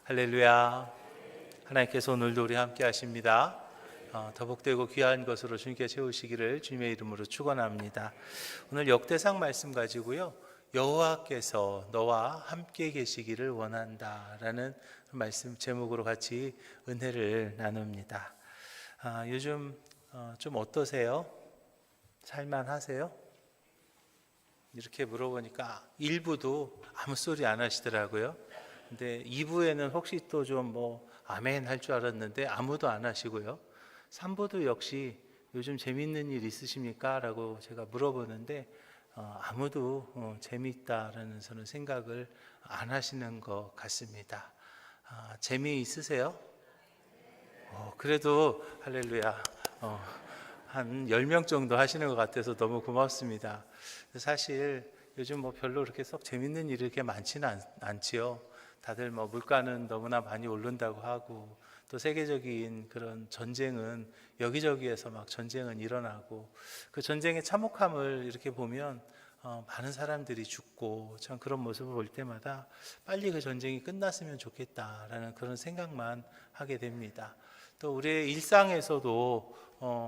할렐루야. 하나님께서 오늘도 우리 함께 하십니다. 더 복되고 귀한 것으로 주님께 채우시기를 주님의 이름으로 축원합니다. 오늘 역대상 말씀 가지고요, 여호와께서 너와 함께 계시기를 원한다라는 말씀 제목으로 같이 은혜를 나눕니다. 요즘 좀 어떠세요? 살만하세요? 이렇게 물어보니까 1부도 아무 소리 안 하시더라고요. 근데 2부에는 혹시 또 좀 아멘 할 줄 알았는데 아무도 안 하시고요. 3부도 역시 요즘 재밌는 일 있으십니까? 라고 제가 물어보는데 아무도 재미있다라는 저는 생각을 안 하시는 것 같습니다. 재미있으세요? 그래도 할렐루야. 한 10명 정도 하시는 것 같아서 너무 고맙습니다. 사실 요즘 별로 그렇게 썩 재밌는 일이 그렇게 많지는 않지요. 다들 물가는 너무나 많이 오른다고 하고, 또 세계적인 그런 전쟁은 여기저기에서 막 전쟁은 일어나고, 그 전쟁의 참혹함을 이렇게 보면 많은 사람들이 죽고, 참 그런 모습을 볼 때마다 빨리 그 전쟁이 끝났으면 좋겠다라는 그런 생각만 하게 됩니다. 또 우리의 일상에서도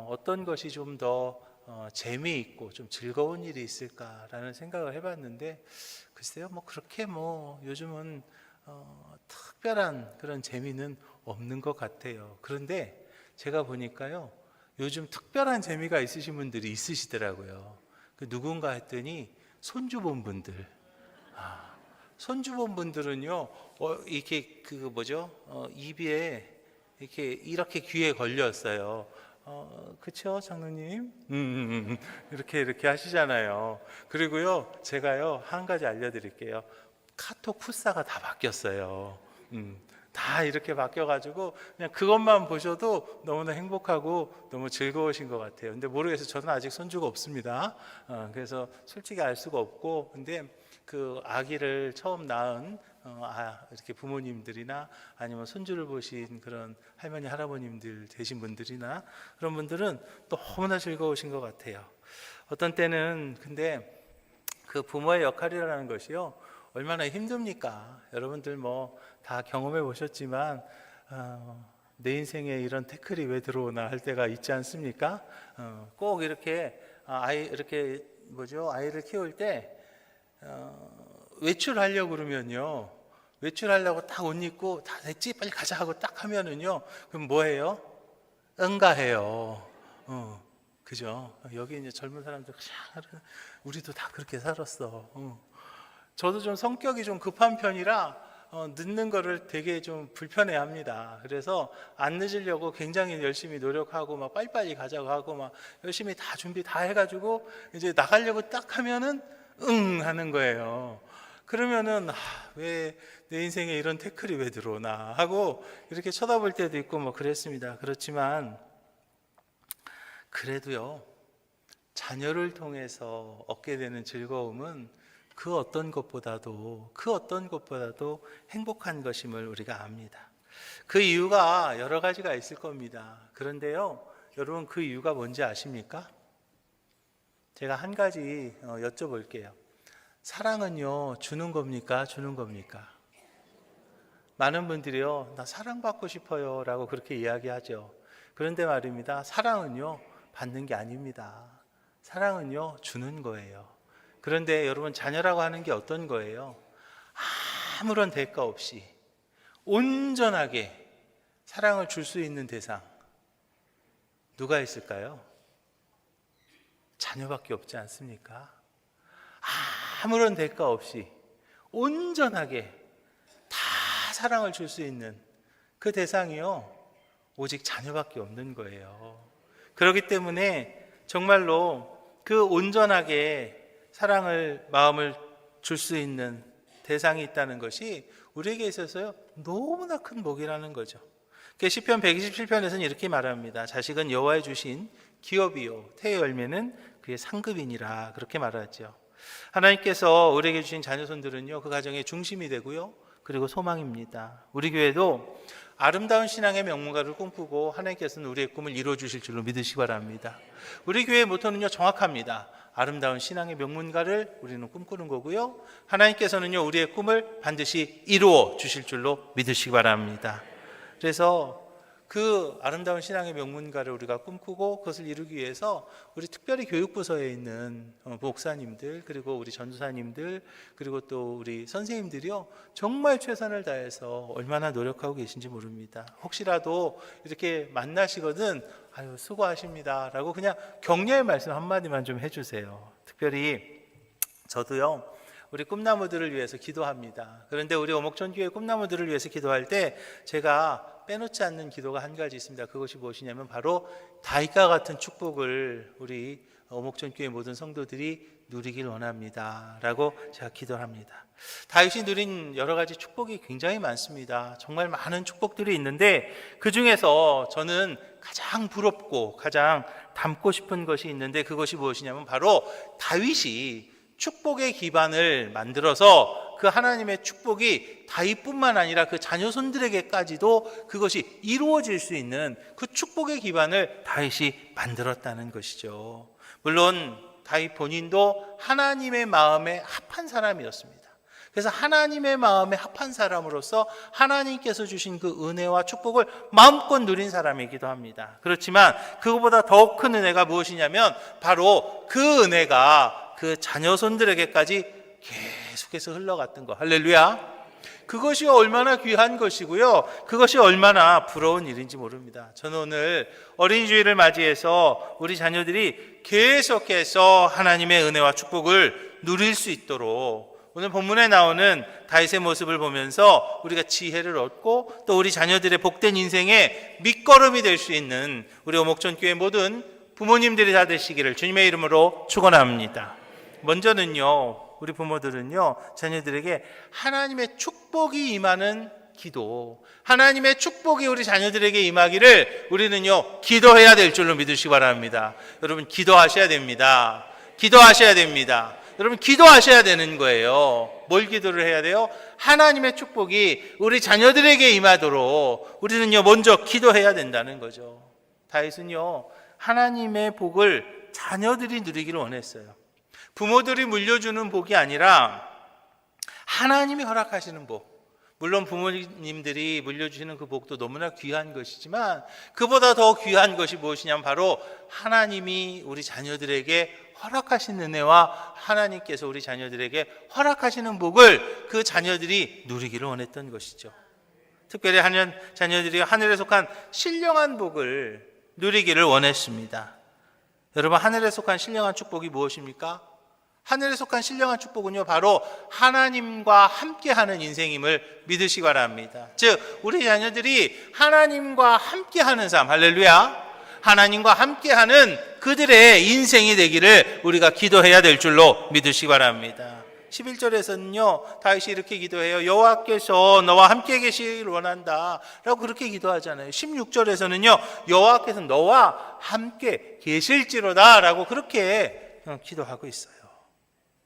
어떤 것이 좀 더 재미있고 좀 즐거운 일이 있을까라는 생각을 해봤는데, 글쎄요, 그렇게 요즘은 특별한 그런 재미는 없는 것 같아요. 그런데 제가 보니까요, 요즘 특별한 재미가 있으신 분들이 있으시더라고요. 그 누군가 했더니 손주본 분들. 손주본 분들은요, 이렇게 입에 이렇게 귀에 걸렸어요. 그쵸, 장로님? 이렇게 하시잖아요. 그리고요, 제가요, 한 가지 알려드릴게요. 카톡 푸사가 다 바뀌었어요. 다 이렇게 바뀌어가지고 그냥 그것만 보셔도 너무나 행복하고 너무 즐거우신 것 같아요. 근데 모르겠어요. 저는 아직 손주가 없습니다. 그래서 솔직히 알 수가 없고, 근데 그 아기를 처음 낳은 이렇게 부모님들이나 아니면 손주를 보신 그런 할머니 할아버님들 되신 분들이나 그런 분들은 너무나 즐거우신 것 같아요. 어떤 때는 근데 그 부모의 역할이라는 것이요, 얼마나 힘듭니까? 여러분들 다 경험해 보셨지만 내 인생에 이런 태클이 왜 들어오나 할 때가 있지 않습니까? 꼭 이렇게 아이를 키울 때 외출하려고 그러면요, 외출하려고 딱 옷 입고 다 됐지 빨리 가자 하고 딱 하면은요, 그럼 뭐해요? 응가해요. 그죠? 여기 이제 젊은 사람들 우리도 다 그렇게 살았어. 저도 좀 성격이 좀 급한 편이라 늦는 거를 되게 좀 불편해합니다. 그래서 안 늦으려고 굉장히 열심히 노력하고 빨리빨리 가자고 하고 열심히 다 준비 다 해가지고 이제 나가려고 딱 하면은 응 하는 거예요. 그러면은 왜 내 인생에 이런 태클이 왜 들어오나 하고 이렇게 쳐다볼 때도 있고 그랬습니다. 그렇지만 그래도요, 자녀를 통해서 얻게 되는 즐거움은 그 어떤 것보다도 행복한 것임을 우리가 압니다. 그 이유가 여러 가지가 있을 겁니다. 그런데요, 여러분 그 이유가 뭔지 아십니까? 제가 한 가지 여쭤볼게요. 사랑은요, 주는 겁니까? 주는 겁니까? 많은 분들이요, 나 사랑받고 싶어요 라고 그렇게 이야기하죠. 그런데 말입니다, 사랑은요, 받는 게 아닙니다. 사랑은요, 주는 거예요. 그런데 여러분, 자녀라고 하는 게 어떤 거예요? 아무런 대가 없이 온전하게 사랑을 줄 수 있는 대상, 누가 있을까요? 자녀밖에 없지 않습니까? 아무런 대가 없이 온전하게 다 사랑을 줄 수 있는 그 대상이요, 오직 자녀밖에 없는 거예요. 그렇기 때문에 정말로 그 온전하게 마음을 줄 수 있는 대상이 있다는 것이 우리에게 있어서요, 너무나 큰 복이라는 거죠. 시편 127편에서는 이렇게 말합니다. 자식은 여호와의 주신 기업이요, 태의 열매는 그의 상급이니라, 그렇게 말하죠. 하나님께서 우리에게 주신 자녀손들은요, 그 가정의 중심이 되고요, 그리고 소망입니다. 우리 교회도 아름다운 신앙의 명문가를 꿈꾸고 하나님께서는 우리의 꿈을 이루어 주실 줄로 믿으시기 바랍니다. 우리 교회의 모토는요 정확합니다. 아름다운 신앙의 명문가를 우리는 꿈꾸는 거고요, 하나님께서는요 우리의 꿈을 반드시 이루어 주실 줄로 믿으시기 바랍니다. 그래서 그 아름다운 신앙의 명문가를 우리가 꿈꾸고 그것을 이루기 위해서 우리 특별히 교육부서에 있는 목사님들, 그리고 우리 전도사님들, 그리고 또 우리 선생님들이요 정말 최선을 다해서 얼마나 노력하고 계신지 모릅니다. 혹시라도 이렇게 만나시거든 아유 수고하십니다 라고 그냥 격려의 말씀 한마디만 좀 해주세요. 특별히 저도요 우리 꿈나무들을 위해서 기도합니다. 그런데 우리 오목천교회 꿈나무들을 위해서 기도할 때 제가 빼놓지 않는 기도가 한 가지 있습니다. 그것이 무엇이냐면 바로 다윗과 같은 축복을 우리 오목천교회 모든 성도들이 누리길 원합니다 라고 제가 기도를 합니다. 다윗이 누린 여러 가지 축복이 굉장히 많습니다. 정말 많은 축복들이 있는데 그 중에서 저는 가장 부럽고 가장 담고 싶은 것이 있는데 그것이 무엇이냐면 바로 다윗이 축복의 기반을 만들어서 그 하나님의 축복이 다윗뿐만 아니라 그 자녀손들에게까지도 그것이 이루어질 수 있는 그 축복의 기반을 다윗이 만들었다는 것이죠. 물론 다윗 본인도 하나님의 마음에 합한 사람이었습니다. 그래서 하나님의 마음에 합한 사람으로서 하나님께서 주신 그 은혜와 축복을 마음껏 누린 사람이기도 합니다. 그렇지만 그것보다 더 큰 은혜가 무엇이냐면 바로 그 은혜가 그 자녀손들에게까지 계속해서 흘러갔던 것. 할렐루야. 그것이 얼마나 귀한 것이고요, 그것이 얼마나 부러운 일인지 모릅니다. 저는 오늘 어린이주일을 맞이해서 우리 자녀들이 계속해서 하나님의 은혜와 축복을 누릴 수 있도록 오늘 본문에 나오는 다윗의 모습을 보면서 우리가 지혜를 얻고 또 우리 자녀들의 복된 인생의 밑거름이 될 수 있는 우리 오목천교회 모든 부모님들이 다 되시기를 주님의 이름으로 축원합니다. 먼저는요 우리 부모들은요 자녀들에게 하나님의 축복이 임하는 기도, 하나님의 축복이 우리 자녀들에게 임하기를 우리는요 기도해야 될 줄로 믿으시기 바랍니다. 여러분 기도하셔야 됩니다. 기도하셔야 됩니다. 여러분 기도하셔야 되는 거예요. 뭘 기도를 해야 돼요? 하나님의 축복이 우리 자녀들에게 임하도록 우리는요 먼저 기도해야 된다는 거죠. 다윗은요 하나님의 복을 자녀들이 누리기를 원했어요. 부모들이 물려주는 복이 아니라 하나님이 허락하시는 복. 물론 부모님들이 물려주시는 그 복도 너무나 귀한 것이지만 그보다 더 귀한 것이 무엇이냐면 바로 하나님이 우리 자녀들에게 허락하신 은혜와 하나님께서 우리 자녀들에게 허락하시는 복을 그 자녀들이 누리기를 원했던 것이죠. 특별히 자녀들이 하늘에 속한 신령한 복을 누리기를 원했습니다. 여러분 하늘에 속한 신령한 축복이 무엇입니까? 하늘에 속한 신령한 축복은요 바로 하나님과 함께하는 인생임을 믿으시기 바랍니다. 즉 우리 자녀들이 하나님과 함께하는 삶, 할렐루야, 하나님과 함께하는 그들의 인생이 되기를 우리가 기도해야 될 줄로 믿으시기 바랍니다. 11절에서는요 다윗이 이렇게 기도해요. 여호와께서 너와 함께 계시길 원한다 라고 그렇게 기도하잖아요. 16절에서는요 여호와께서 너와 함께 계실지로다 라고 그렇게 기도하고 있어요.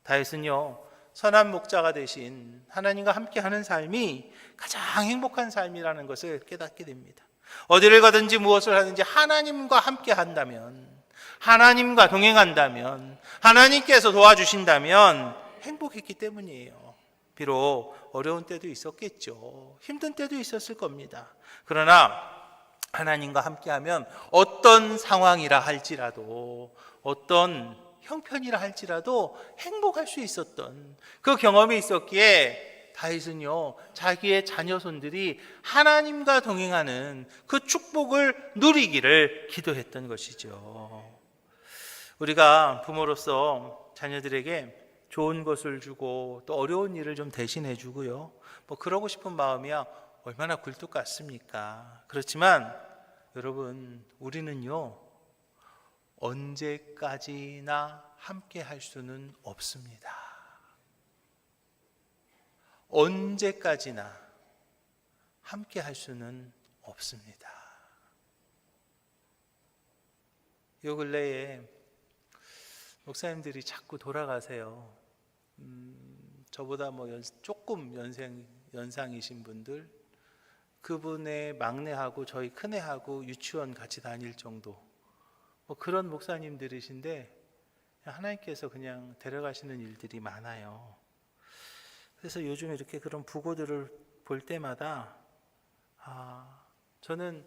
다윗은요 선한 목자가 되신 하나님과 함께하는 삶이 가장 행복한 삶이라는 것을 깨닫게 됩니다. 어디를 가든지 무엇을 하든지 하나님과 함께 한다면, 하나님과 동행한다면, 하나님께서 도와주신다면 행복했기 때문이에요. 비록 어려운 때도 있었겠죠. 힘든 때도 있었을 겁니다. 그러나 하나님과 함께하면 어떤 상황이라 할지라도, 어떤 형편이라 할지라도 행복할 수 있었던 그 경험이 있었기에 다윗은요 자기의 자녀손들이 하나님과 동행하는 그 축복을 누리기를 기도했던 것이죠. 우리가 부모로서 자녀들에게 좋은 것을 주고 또 어려운 일을 좀 대신해 주고요 뭐 그러고 싶은 마음이야 얼마나 굴뚝 같습니까? 그렇지만 여러분 우리는요 언제까지나 함께 할 수는 없습니다. 언제까지나 함께 할 수는 없습니다. 요 근래에 목사님들이 자꾸 돌아가세요. 저보다 조금 연생이 연상이신 분들, 그분의 막내하고 저희 큰애하고 유치원 같이 다닐 정도 그런 목사님들이신데 하나님께서 그냥 데려가시는 일들이 많아요. 그래서 요즘 이렇게 그런 부고들을 볼 때마다 저는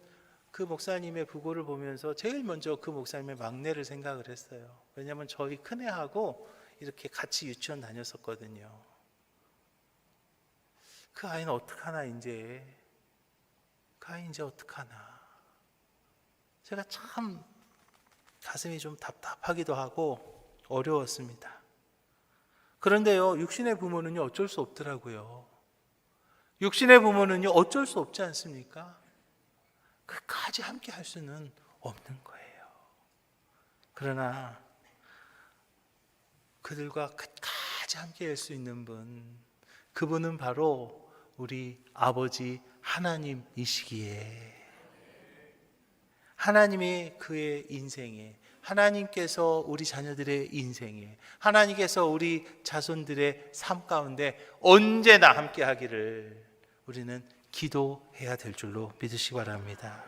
그 목사님의 부고를 보면서 제일 먼저 그 목사님의 막내를 생각을 했어요. 왜냐하면 저희 큰애하고 이렇게 같이 유치원 다녔었거든요. 그 아이는 어떡하나 이제. 그 아이 이제 어떡하나. 제가 참 가슴이 좀 답답하기도 하고 어려웠습니다. 그런데요, 육신의 부모는요 어쩔 수 없더라고요. 육신의 부모는요 어쩔 수 없지 않습니까? 끝까지 함께 할 수는 없는 거예요. 그러나 그들과 끝까지 함께 할 수 있는 분, 그분은 바로 우리 아버지 하나님이시기에, 하나님의 그의 인생에, 하나님께서 우리 자녀들의 인생에, 하나님께서 우리 자손들의 삶 가운데 언제나 함께 하기를 우리는 기도해야 될 줄로 믿으시기 바랍니다.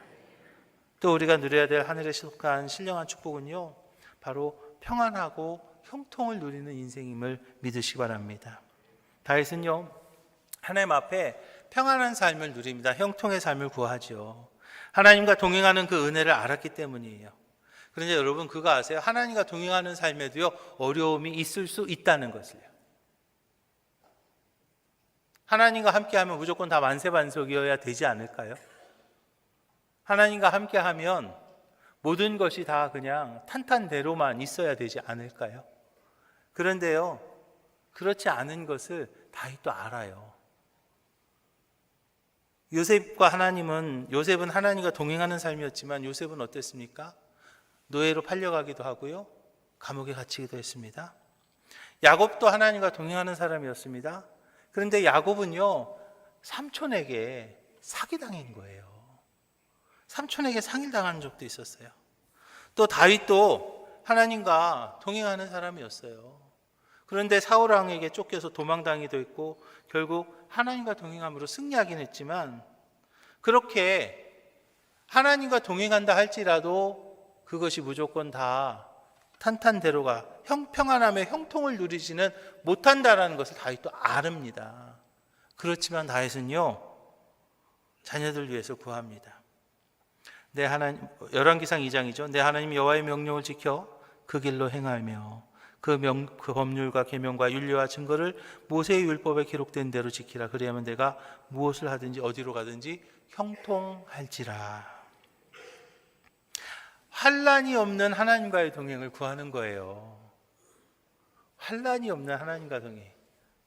또 우리가 누려야 될 하늘에 속한 신령한 축복은요, 바로 평안하고 형통을 누리는 인생임을 믿으시기 바랍니다. 다윗은요, 하나님 앞에 평안한 삶을 누립니다. 형통의 삶을 구하죠. 하나님과 동행하는 그 은혜를 알았기 때문이에요. 그런데 여러분 그거 아세요? 하나님과 동행하는 삶에도요 어려움이 있을 수 있다는 것을요. 하나님과 함께하면 무조건 다 만세반석이어야 되지 않을까요? 하나님과 함께하면 모든 것이 다 그냥 탄탄대로만 있어야 되지 않을까요? 그런데요, 그렇지 않은 것을 다윗도 알아요. 요셉은 하나님과 동행하는 삶이었지만 요셉은 어땠습니까? 노예로 팔려가기도 하고요, 감옥에 갇히기도 했습니다. 야곱도 하나님과 동행하는 사람이었습니다. 그런데 야곱은요 삼촌에게 사기당한 거예요. 삼촌에게 상일당한 적도 있었어요. 또 다윗도 하나님과 동행하는 사람이었어요. 그런데 사울 왕에게 쫓겨서 도망당하기도 했고 결국 하나님과 동행함으로 승리하긴 했지만, 그렇게 하나님과 동행한다 할지라도 그것이 무조건 다 탄탄대로가 평안함의 형통을 누리지는 못한다라는 것을 다윗도 아릅니다. 그렇지만 다윗은요 자녀들 위해서 구합니다. 내 하나님, 열왕기상 2장이죠. 내 하나님 여호와의 명령을 지켜 그 길로 행하며 그 법률과 계명과 윤리와 증거를 모세의 율법에 기록된 대로 지키라. 그리하면 내가 무엇을 하든지 어디로 가든지 형통할지라. 환난이 없는 하나님과의 동행을 구하는 거예요. 환난이 없는 하나님과 동행.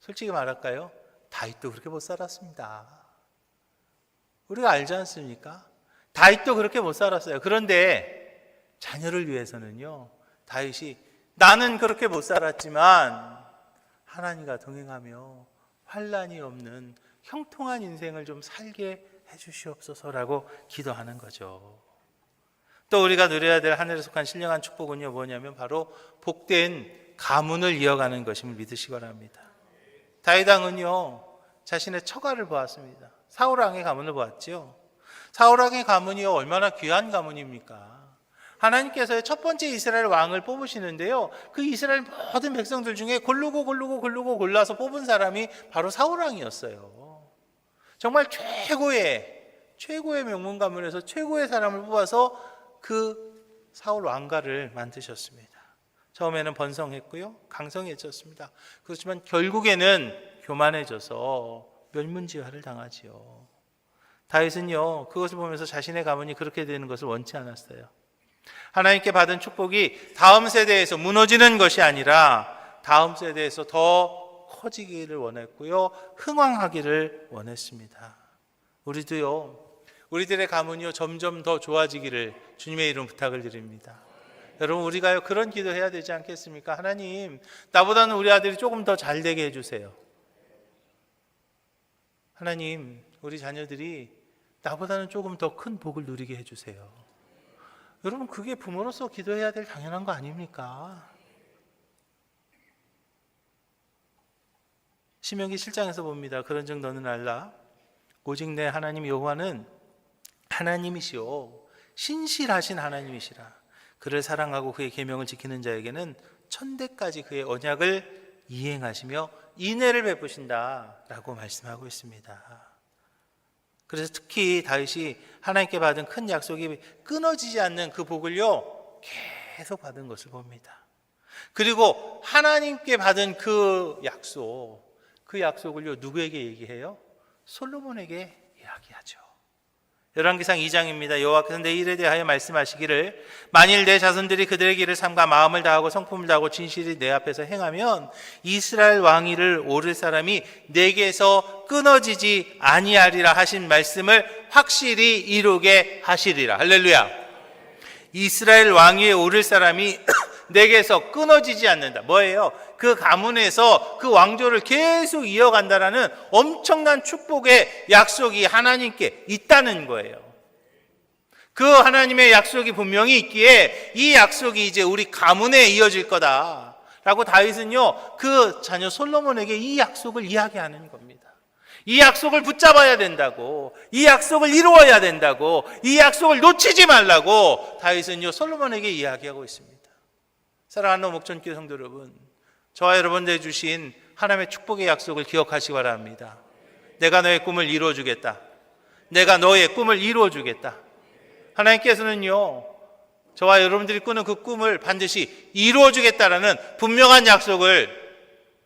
솔직히 말할까요? 다윗도 그렇게 못 살았습니다. 우리가 알지 않습니까? 다윗도 그렇게 못 살았어요. 그런데 자녀를 위해서는요, 다윗이 나는 그렇게 못 살았지만 하나님과 동행하며 환난이 없는 형통한 인생을 좀 살게 해주시옵소서라고 기도하는 거죠. 또 우리가 누려야 될 하늘에 속한 신령한 축복은요 뭐냐면 바로 복된 가문을 이어가는 것임을 믿으시기 바랍니다. 다윗 왕은요 자신의 처가를 보았습니다. 사울 왕의 가문을 보았죠. 사울 왕의 가문이요 얼마나 귀한 가문입니까? 하나님께서 첫 번째 이스라엘 왕을 뽑으시는데요, 그 이스라엘 모든 백성들 중에 고르고 골라서 뽑은 사람이 바로 사울 왕이었어요. 정말 최고의 명문 가문에서 최고의 사람을 뽑아서 그 사울 왕가를 만드셨습니다. 처음에는 번성했고요, 강성해졌습니다. 그렇지만 결국에는 교만해져서 멸문지화를 당하지요. 다윗은요 그것을 보면서 자신의 가문이 그렇게 되는 것을 원치 않았어요. 하나님께 받은 축복이 다음 세대에서 무너지는 것이 아니라 다음 세대에서 더 커지기를 원했고요, 흥왕하기를 원했습니다. 우리들의 가문이요 점점 더 좋아지기를 주님의 이름 부탁을 드립니다. 여러분 우리가요 그런 기도해야 되지 않겠습니까? 하나님, 나보다는 우리 아들이 조금 더 잘 되게 해주세요. 하나님, 우리 자녀들이 나보다는 조금 더 큰 복을 누리게 해주세요. 여러분 그게 부모로서 기도해야 될 당연한 거 아닙니까? 신명기 7장에서 봅니다. 그런즉 너는 알라 오직 내 하나님 여호와는 하나님이시오 신실하신 하나님이시라. 그를 사랑하고 그의 계명을 지키는 자에게는 천대까지 그의 언약을 이행하시며 인애를 베푸신다라고 말씀하고 있습니다. 그래서 특히 다윗이 하나님께 받은 큰 약속이 끊어지지 않는 그 복을요 계속 받은 것을 봅니다. 그리고 하나님께 받은 그 약속을요 누구에게 얘기해요? 솔로몬에게 이야기하죠. 열왕기상 2장입니다. 여호와께서 내 일에 대하여 말씀하시기를 만일 내 자손들이 그들의 길을 삼가 마음을 다하고 성품을 다하고 진실이 내 앞에서 행하면 이스라엘 왕위를 오를 사람이 내게서 끊어지지 아니하리라 하신 말씀을 확실히 이루게 하시리라. 할렐루야. 이스라엘 왕위에 오를 사람이 내게서 끊어지지 않는다. 뭐예요? 그 가문에서 그 왕조를 계속 이어간다라는 엄청난 축복의 약속이 하나님께 있다는 거예요. 그 하나님의 약속이 분명히 있기에 이 약속이 이제 우리 가문에 이어질 거다라고 다윗은요 그 자녀 솔로몬에게 이 약속을 이야기하는 겁니다. 이 약속을 붙잡아야 된다고, 이 약속을 이루어야 된다고, 이 약속을 놓치지 말라고 다윗은요 솔로몬에게 이야기하고 있습니다. 사랑하는 목전교회 성도 여러분, 저와 여러분들에게 주신 하나님의 축복의 약속을 기억하시기 바랍니다. 내가 너의 꿈을 이루어주겠다. 내가 너의 꿈을 이루어주겠다. 하나님께서는요 저와 여러분들이 꾸는 그 꿈을 반드시 이루어주겠다라는 분명한 약속을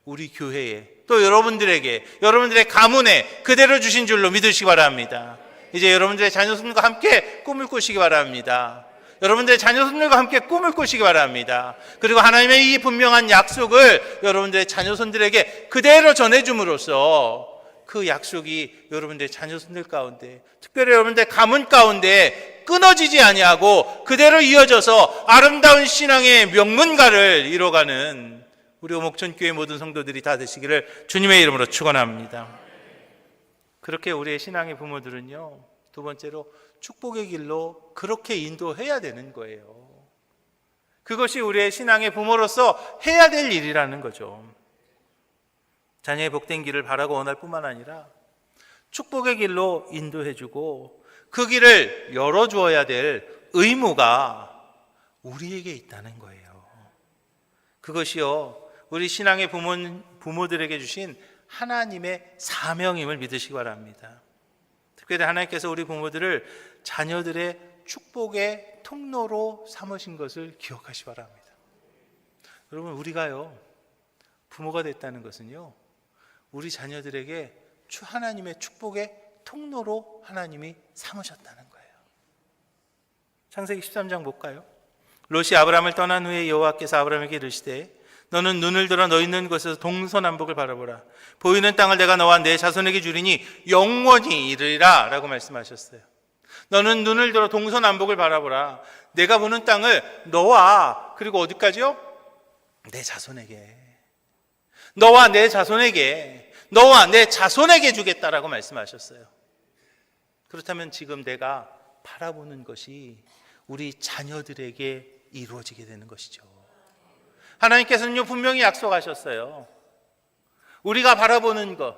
우리 교회에 또 여러분들의 가문에 그대로 주신 줄로 믿으시기 바랍니다. 이제 여러분들의 자녀들과 함께 꿈을 꾸시기 바랍니다. 여러분들의 자녀손들과 함께 꿈을 꾸시기 바랍니다. 그리고 하나님의 이 분명한 약속을 여러분들의 자녀손들에게 그대로 전해줌으로써 그 약속이 여러분들의 자녀손들 가운데, 특별히 여러분들의 가문 가운데 끊어지지 아니하고 그대로 이어져서 아름다운 신앙의 명문가를 이뤄가는 우리 오목천교회 모든 성도들이 다 되시기를 주님의 이름으로 축원합니다. 그렇게 우리의 신앙의 부모들은요 두 번째로 축복의 길로 그렇게 인도해야 되는 거예요. 그것이 우리의 신앙의 부모로서 해야 될 일이라는 거죠. 자녀의 복된 길을 바라고 원할 뿐만 아니라 축복의 길로 인도해주고 그 길을 열어주어야 될 의무가 우리에게 있다는 거예요. 그것이요 우리 신앙의 부모들에게 주신 하나님의 사명임을 믿으시기 바랍니다. 특별히 하나님께서 우리 부모들을 자녀들의 축복의 통로로 삼으신 것을 기억하시기 바랍니다. 여러분 우리가요 부모가 됐다는 것은요 우리 자녀들에게 하나님의 축복의 통로로 하나님이 삼으셨다는 거예요. 창세기 13장 볼까요? 롯이 아브라함을 떠난 후에 여호와께서 아브라함에게 이르시되 너는 눈을 들어 너 있는 곳에서 동서남북을 바라보라. 보이는 땅을 내가 너와 내 자손에게 주리니 영원히 이르리라 라고 말씀하셨어요. 너는 눈을 들어 동서남북을 바라보라. 내가 보는 땅을 너와 그리고 어디까지요? 내 자손에게, 너와 내 자손에게, 너와 내 자손에게 주겠다라고 말씀하셨어요. 그렇다면 지금 내가 바라보는 것이 우리 자녀들에게 이루어지게 되는 것이죠. 하나님께서는요 분명히 약속하셨어요. 우리가 바라보는 것,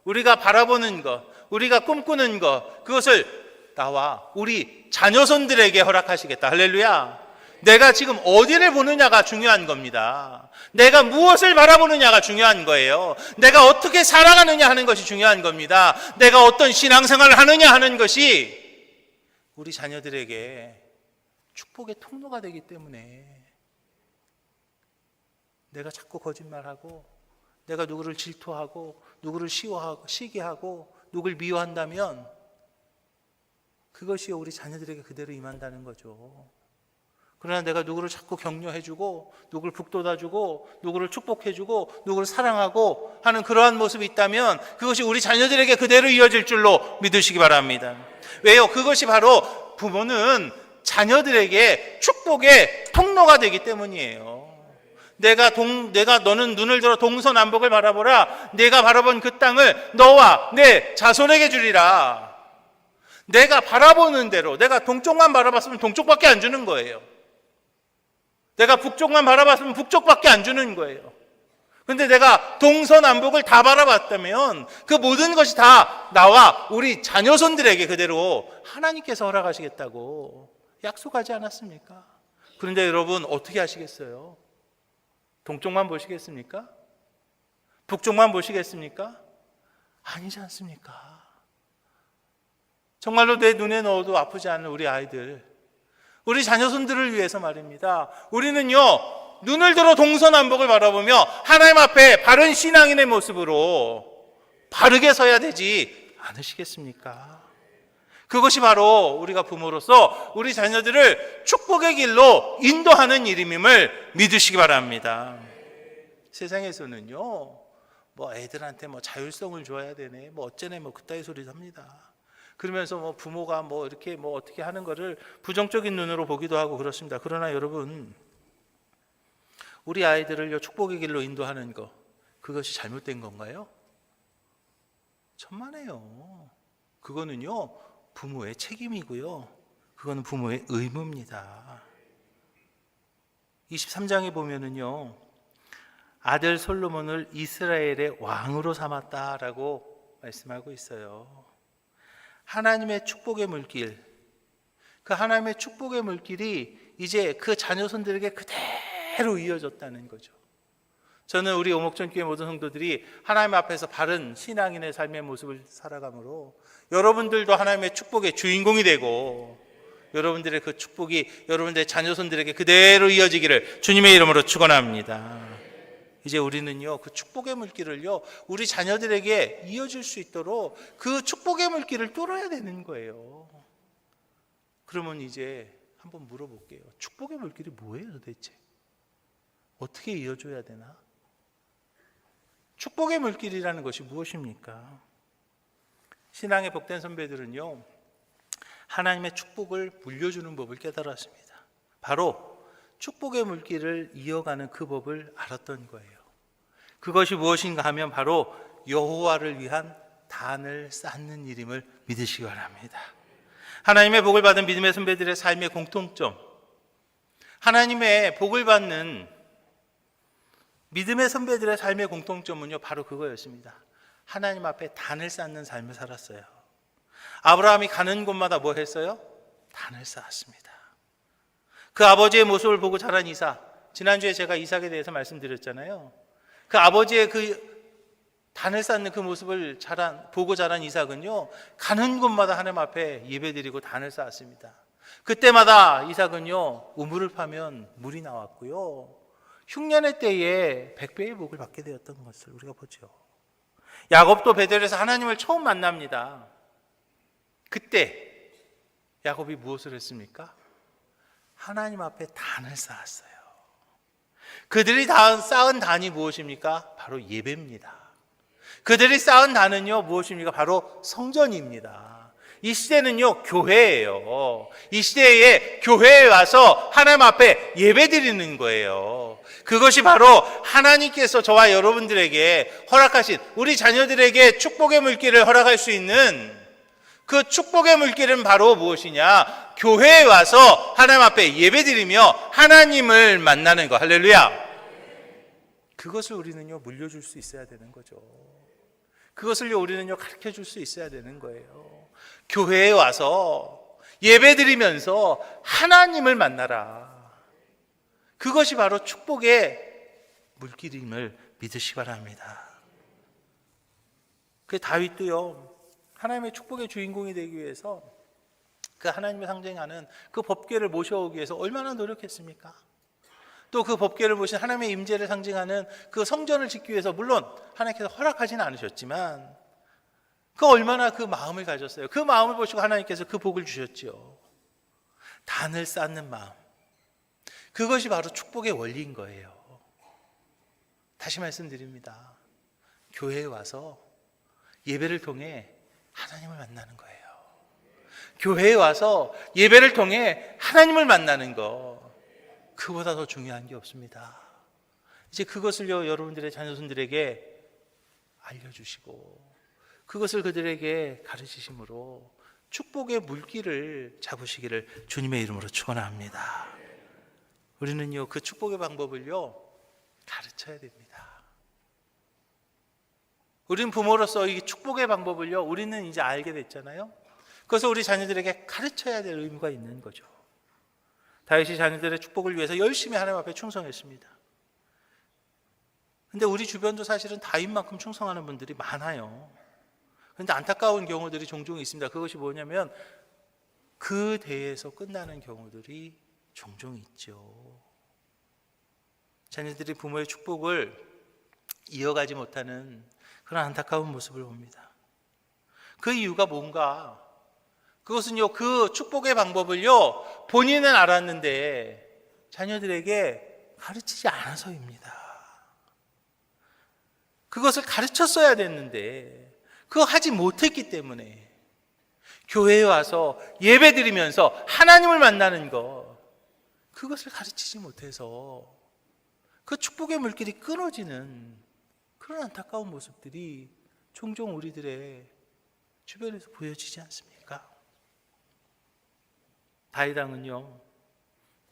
우리가 꿈꾸는 것, 그것을 나와 우리 자녀손들에게 허락하시겠다. 할렐루야. 내가 지금 어디를 보느냐가 중요한 겁니다. 내가 무엇을 바라보느냐가 중요한 거예요. 내가 어떻게 살아가느냐 하는 것이 중요한 겁니다. 내가 어떤 신앙생활을 하느냐 하는 것이 우리 자녀들에게 축복의 통로가 되기 때문에 내가 자꾸 거짓말하고 내가 누구를 질투하고 누구를 시기하고 누구를 미워한다면 그것이 우리 자녀들에게 그대로 임한다는 거죠. 그러나 내가 누구를 자꾸 격려해주고 누구를 북돋아주고 누구를 축복해주고 누구를 사랑하고 하는 그러한 모습이 있다면 그것이 우리 자녀들에게 그대로 이어질 줄로 믿으시기 바랍니다. 왜요? 그것이 바로 부모는 자녀들에게 축복의 통로가 되기 때문이에요. 내가 너는 눈을 들어 동서남북을 바라보라. 내가 바라본 그 땅을 너와 내 자손에게 주리라. 내가 바라보는 대로, 내가 동쪽만 바라봤으면 동쪽밖에 안 주는 거예요. 내가 북쪽만 바라봤으면 북쪽밖에 안 주는 거예요. 근데 내가 동서남북을 다 바라봤다면 그 모든 것이 다 나와 우리 자녀손들에게 그대로 하나님께서 허락하시겠다고 약속하지 않았습니까? 그런데 여러분 어떻게 하시겠어요? 동쪽만 보시겠습니까? 북쪽만 보시겠습니까? 아니지 않습니까? 정말로 내 눈에 넣어도 아프지 않은 우리 아이들, 우리 자녀손들을 위해서 말입니다. 우리는요, 눈을 들어 동서남북을 바라보며 하나님 앞에 바른 신앙인의 모습으로 바르게 서야 되지 않으시겠습니까? 그것이 바로 우리가 부모로서 우리 자녀들을 축복의 길로 인도하는 일임을 믿으시기 바랍니다. 세상에서는요, 뭐 애들한테 뭐 자율성을 줘야 되네, 뭐 어쩌네, 뭐 그따위 소리를 합니다. 그러면서 뭐 부모가 뭐 이렇게 뭐 어떻게 하는 거를 부정적인 눈으로 보기도 하고 그렇습니다. 그러나 여러분, 우리 아이들을 축복의 길로 인도하는 것, 그것이 잘못된 건가요? 천만에요. 그거는요, 부모의 책임이고요. 그거는 부모의 의무입니다. 23장에 보면은요, 아들 솔로몬을 이스라엘의 왕으로 삼았다라고 말씀하고 있어요. 하나님의 축복의 물길, 그 하나님의 축복의 물길이 이제 그 자녀손들에게 그대로 이어졌다는 거죠. 저는 우리 오목전교회 모든 성도들이 하나님 앞에서 바른 신앙인의 삶의 모습을 살아가므로 여러분들도 하나님의 축복의 주인공이 되고 여러분들의 그 축복이 여러분들의 자녀손들에게 그대로 이어지기를 주님의 이름으로 축원합니다. 이제 우리는요, 그 축복의 물길을요, 우리 자녀들에게 이어질 수 있도록 그 축복의 물길을 뚫어야 되는 거예요. 그러면 이제 한번 물어볼게요. 축복의 물길이 뭐예요, 도대체? 어떻게 이어줘야 되나? 축복의 물길이라는 것이 무엇입니까? 신앙의 복된 선배들은요, 하나님의 축복을 물려주는 법을 깨달았습니다. 바로 축복의 물길을 이어가는 그 법을 알았던 거예요. 그것이 무엇인가 하면 바로 여호와를 위한 단을 쌓는 일임을 믿으시기 바랍니다. 하나님의 복을 받은 믿음의 선배들의 삶의 공통점, 하나님의 복을 받는 믿음의 선배들의 삶의 공통점은요, 바로 그거였습니다. 하나님 앞에 단을 쌓는 삶을 살았어요. 아브라함이 가는 곳마다 뭐 했어요? 단을 쌓았습니다. 그 아버지의 모습을 보고 자란 이삭, 지난주에 제가 이삭에 대해서 말씀드렸잖아요. 그 아버지의 그 단을 쌓는 그 모습을 보고 자란 이삭은요, 가는 곳마다 하나님 앞에 예배드리고 단을 쌓았습니다. 그때마다 이삭은요, 우물을 파면 물이 나왔고요, 흉년의 때에 100배의 복을 받게 되었던 것을 우리가 보죠. 야곱도 베델에서 하나님을 처음 만납니다. 그때 야곱이 무엇을 했습니까? 하나님 앞에 단을 쌓았어요. 그들이 쌓은 단이 무엇입니까? 바로 예배입니다. 그들이 쌓은 단은요, 무엇입니까? 바로 성전입니다. 이 시대는요, 교회예요. 이 시대에 교회에 와서 하나님 앞에 예배드리는 거예요. 그것이 바로 하나님께서 저와 여러분들에게 허락하신, 우리 자녀들에게 축복의 물길을 허락할 수 있는 그 축복의 물길은 바로 무엇이냐? 교회에 와서 하나님 앞에 예배드리며 하나님을 만나는 거. 할렐루야. 그것을 우리는요, 물려줄 수 있어야 되는 거죠. 그것을요, 우리는요, 가르쳐 줄 수 있어야 되는 거예요. 교회에 와서 예배드리면서 하나님을 만나라. 그것이 바로 축복의 물길임을 믿으시기 바랍니다. 그 다윗도요, 하나님의 축복의 주인공이 되기 위해서 그 하나님의 상징하는 그 법궤를 모셔오기 위해서 얼마나 노력했습니까? 또 그 법궤를 모신 하나님의 임재를 상징하는 그 성전을 짓기 위해서 물론 하나님께서 허락하지는 않으셨지만 그 얼마나 그 마음을 가졌어요. 그 마음을 보시고 하나님께서 그 복을 주셨죠. 단을 쌓는 마음, 그것이 바로 축복의 원리인 거예요. 다시 말씀드립니다. 교회에 와서 예배를 통해 하나님을 만나는 거예요. 교회에 와서 예배를 통해 하나님을 만나는 거, 그보다 더 중요한 게 없습니다. 이제 그것을요, 여러분들의 자녀손들에게 알려주시고 그것을 그들에게 가르치심으로 축복의 물길을 잡으시기를 주님의 이름으로 축원합니다. 우리는요, 그 축복의 방법을요, 가르쳐야 됩니다. 우리는 부모로서 이 축복의 방법을요, 우리는 이제 알게 됐잖아요. 그래서 우리 자녀들에게 가르쳐야 될 의무가 있는 거죠. 다윗이 자녀들의 축복을 위해서 열심히 하나님 앞에 충성했습니다. 근데 우리 주변도 사실은 다윗만큼 충성하는 분들이 많아요. 그런데 안타까운 경우들이 종종 있습니다. 그것이 뭐냐면 그 대에서 끝나는 경우들이 종종 있죠. 자녀들이 부모의 축복을 이어가지 못하는 그런 안타까운 모습을 봅니다. 그 이유가 뭔가? 그것은요, 그 축복의 방법을요, 본인은 알았는데 자녀들에게 가르치지 않아서입니다. 그것을 가르쳤어야 됐는데 그거 하지 못했기 때문에 교회에 와서 예배 드리면서 하나님을 만나는 것, 그것을 가르치지 못해서 그 축복의 물길이 끊어지는 그런 안타까운 모습들이 종종 우리들의 주변에서 보여지지 않습니까? 다윗 왕은요,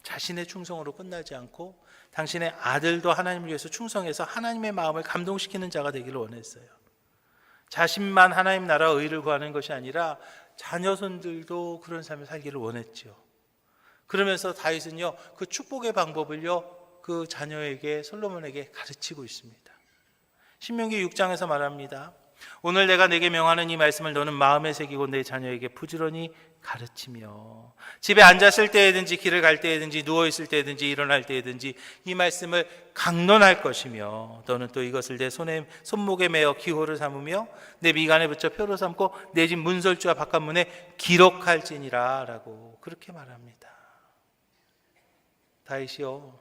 자신의 충성으로 끝나지 않고 당신의 아들도 하나님을 위해서 충성해서 하나님의 마음을 감동시키는 자가 되기를 원했어요. 자신만 하나님 나라와 의를 구하는 것이 아니라 자녀손들도 그런 삶을 살기를 원했죠. 그러면서 다윗은요, 그 축복의 방법을요, 그 자녀에게, 솔로몬에게 가르치고 있습니다. 신명기 6장에서 말합니다. 오늘 내가 내게 명하는 이 말씀을 너는 마음에 새기고 내 자녀에게 부지런히 가르치며 집에 앉았을 때든지 길을 갈 때든지 누워있을 때든지 일어날 때든지 이 말씀을 강론할 것이며 너는 또 이것을 내 손목에 매어 기호를 삼으며 내 미간에 붙여 표로 삼고 내 집 문설주와 바깥문에 기록할지니라 라고 그렇게 말합니다. 다윗이요,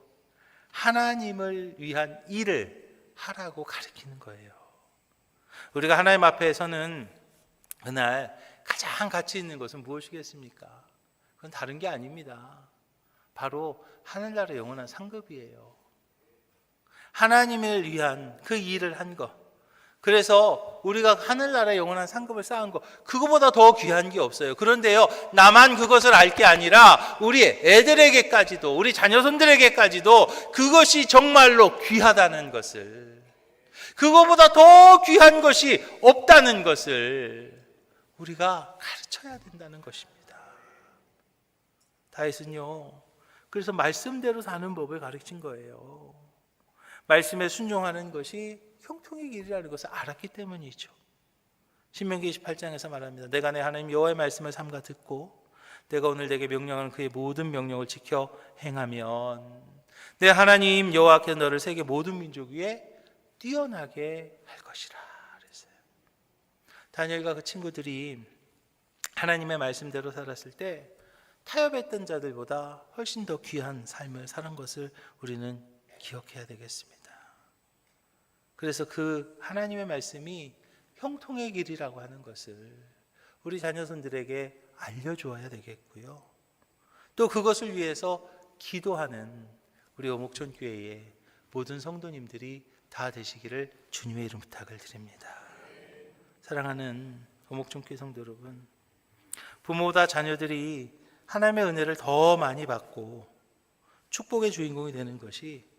하나님을 위한 일을 하라고 가르치는 거예요. 우리가 하나님 앞에서는 그날 가장 가치 있는 것은 무엇이겠습니까? 그건 다른 게 아닙니다. 바로 하늘나라 영원한 상급이에요. 하나님을 위한 그 일을 한 것. 그래서 우리가 하늘나라 영원한 상급을 쌓은 것, 그거보다 더 귀한 게 없어요. 그런데요, 나만 그것을 알 게 아니라 우리 애들에게까지도, 우리 자녀손들에게까지도 그것이 정말로 귀하다는 것을, 그거보다 더 귀한 것이 없다는 것을 우리가 가르쳐야 된다는 것입니다. 다윗은요, 그래서 말씀대로 사는 법을 가르친 거예요. 말씀에 순종하는 것이 형통의 길이라는 것을 알았기 때문이죠. 신명기 28장에서 말합니다. 내가 내 하나님 여호와의 말씀을 삼가 듣고 내가 오늘 내게 명령하는 그의 모든 명령을 지켜 행하면 내 하나님 여호와께서 너를 세계 모든 민족 위에 뛰어나게 할 것이라 그랬어요. 다니엘과 그 친구들이 하나님의 말씀대로 살았을 때 타협했던 자들보다 훨씬 더 귀한 삶을 사는 것을 우리는 기억해야 되겠습니다. 그래서 그 하나님의 말씀이 형통의 길이라고 하는 것을 우리 자녀손들에게 알려주어야 되겠고요. 또 그것을 위해서 기도하는 우리 오목촌교회의 모든 성도님들이 다 되시기를 주님의 이름 부탁을 드립니다. 사랑하는 오목촌교회 성도 여러분, 부모보다 자녀들이 하나님의 은혜를 더 많이 받고 축복의 주인공이 되는 것이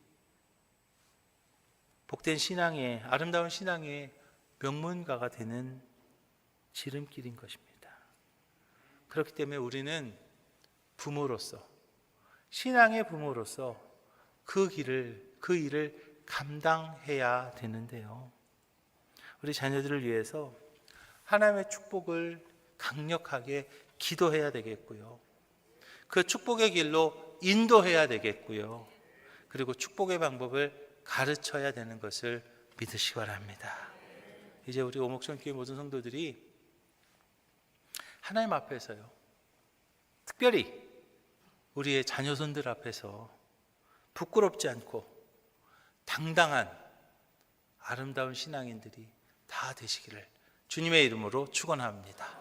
복된 신앙의, 아름다운 신앙의 명문가가 되는 지름길인 것입니다. 그렇기 때문에 우리는 부모로서, 신앙의 부모로서 그 일을 감당해야 되는데요. 우리 자녀들을 위해서 하나님의 축복을 강력하게 기도해야 되겠고요. 그 축복의 길로 인도해야 되겠고요. 그리고 축복의 방법을 가르쳐야 되는 것을 믿으시기 바랍니다. 이제 우리 오목천교회 모든 성도들이 하나님 앞에서요, 특별히 우리의 자녀손들 앞에서 부끄럽지 않고 당당한 아름다운 신앙인들이 다 되시기를 주님의 이름으로 축원합니다.